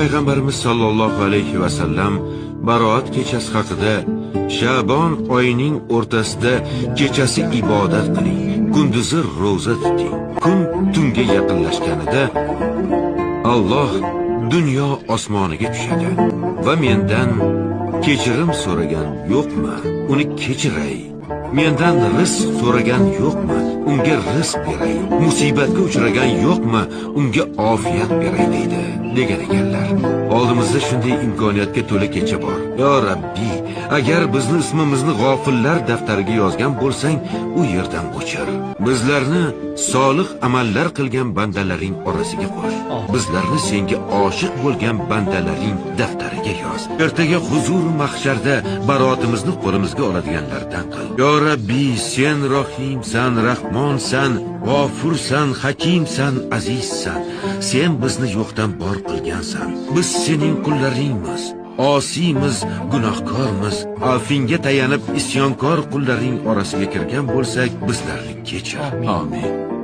payg'ambarimiz sollallohu alayhi va sallam baroat kechasi haqida Sha'bon oyining o'rtasida kechasi ibodat qiling, kunduzi ro'za tuting. Kun tunga yaqinlashganida Alloh dunyo osmoniga tushadi va mendan kechirim so'ragan yo'qmi? Uni kechiray. Mendan rizq so'ragan yo'qmi? Unga rizq beray. Musibatga uchragan yo'qmi? Unga ofiyat beray deydi degan ekanlar. Oldimizda shunday imkoniyatga to'la kecha bor. Yo Rabbiy, agar bizni ismimizni g'ofillar daftariga yozgan bo'lsang, u yerdan o'chir. Bizlarni solih amallar qilgan bandalaring orasiga qo'sh. Bizlarni senga oshiq bo'lgan bandalaring daftariga yoz. Ertaga huzur mahsharda baroatimizni qo'limizga oladiganlardan qil. Yo Rabbiy, sen Rohimsan, Rahmonsan, G'ofursan, Hakimsan, Azizsan. Sen bizni yo'qdan bor qilgansan. Biz sening qullaringmiz. Osiymiz, gunohkormiz. Afvinga tayanib isyonkor qullaring orasiga kirgan bo'lsak, bizlarni kechir. Amin.